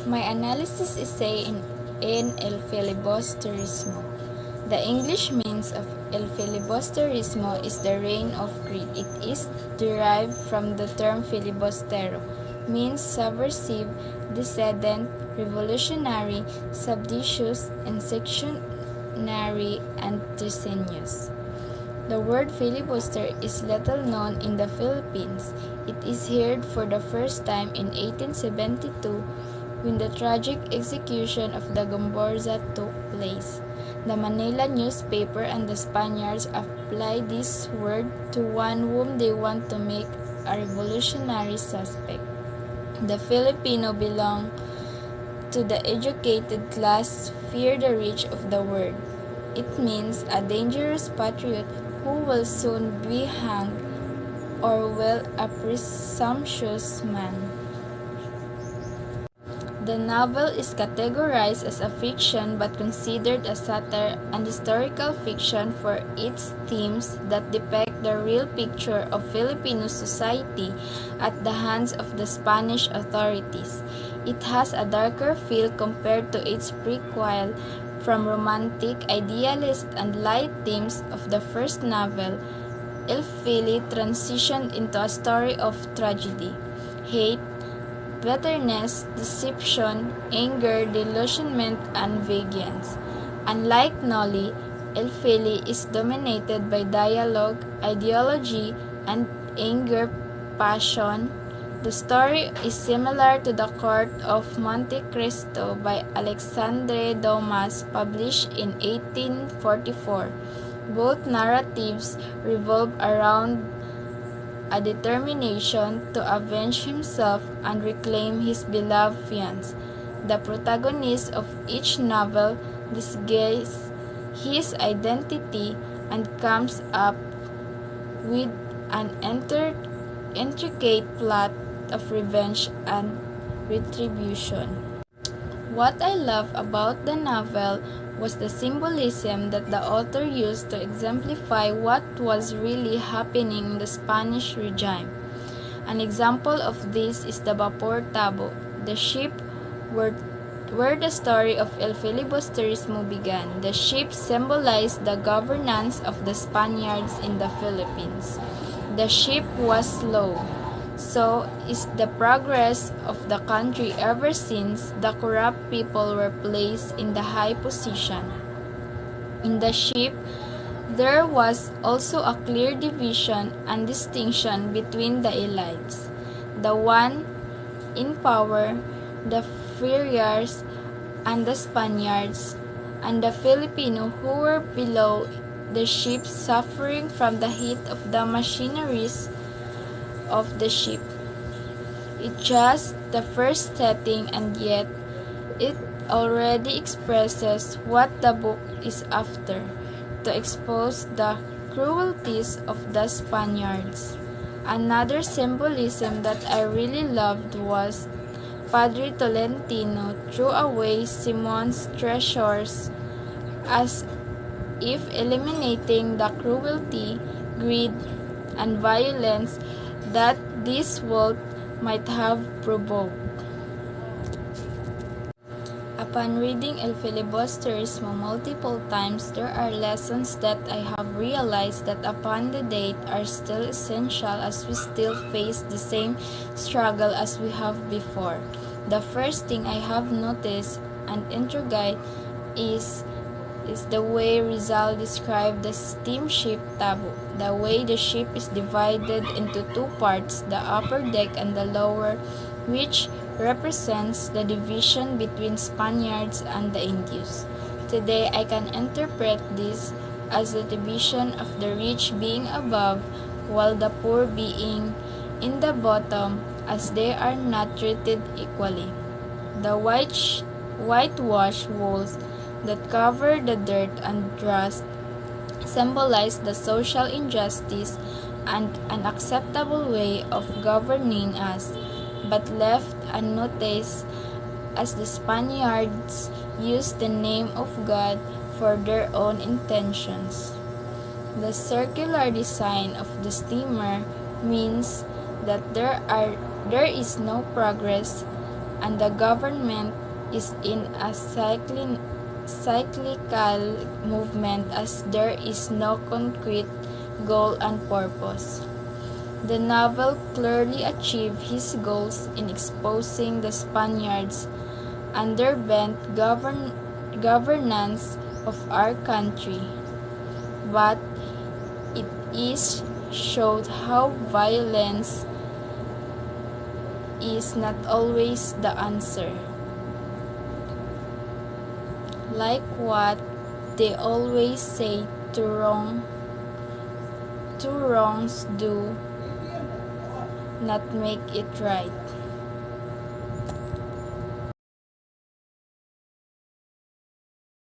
My analysis essay in El Filibusterismo. The English means of El Filibusterismo is the reign of greed. It is derived from the term filibustero, means subversive, dissident, revolutionary, seditious, insurrectionary, and treasonous. The word filibuster is little known in the Philippines. It is heard for the first time in 1872 when the tragic execution of the Gomborza took place. The Manila newspaper and the Spaniards apply this word to one whom they want to make a revolutionary suspect. The Filipino belong to the educated class fear the reach of the word. It means a dangerous patriot who will soon be hanged, or will a presumptuous man. The novel is categorized as a fiction but considered a satire and historical fiction for its themes that depict the real picture of Filipino society at the hands of the Spanish authorities. It has a darker feel compared to its prequel. From romantic, idealist, and light themes of the first novel, El Fili transitioned into a story of tragedy, hate, bitterness, deception, anger, delusionment, and vengeance. Unlike Noli, El Fili is dominated by dialogue, ideology, and anger, passion. The story is similar to The Court of Monte Cristo by Alexandre Dumas, published in 1844. Both narratives revolve around a determination to avenge himself and reclaim his beloved fiancé. The protagonist of each novel disguises his identity and comes up with an intricate plot of revenge and retribution. What I love about the novel was the symbolism that the author used to exemplify what was really happening in the Spanish regime. An example of this is the Vapor Tabo, the ship where the story of El Filibusterismo began. The ship symbolized the governance of the Spaniards in the Philippines. The ship was slow. So is the progress of the country ever since the corrupt people were placed in the high position. In the ship, there was also a clear division and distinction between the elites, the one in power, the furiars, and the Spaniards, and the Filipino who were below the ship suffering from the heat of the machineries of the ship. It's just the first setting, and yet it already expresses what the book is after, to expose the cruelties of the Spaniards. Another symbolism that I really loved was Padre Tolentino threw away Simon's treasures as if eliminating the cruelty, greed, and violence that this world might have provoked. Upon reading El Filibusterismo multiple times, there are lessons that I have realized that upon the date are still essential as we still face the same struggle as we have before. The first thing I have noticed and intrigued is the way Rizal described the steamship Tabo, the way the ship is divided into two parts, the upper deck and the lower, which represents the division between Spaniards and the Indios. Today, I can interpret this as the division of the rich being above, while the poor being in the bottom, as they are not treated equally. The whitewashed walls that cover the dirt and rust symbolize the social injustice and unacceptable way of governing us, but left unnoticed as the Spaniards used the name of God for their own intentions. The circular design of the steamer means that there is no progress and the government is in a cyclical movement as there is no concrete goal and purpose. The novel clearly achieved his goals in exposing the Spaniards' underbent governance of our country, but it is showed how violence is not always the answer. Like what they always say, two wrongs do not make it right.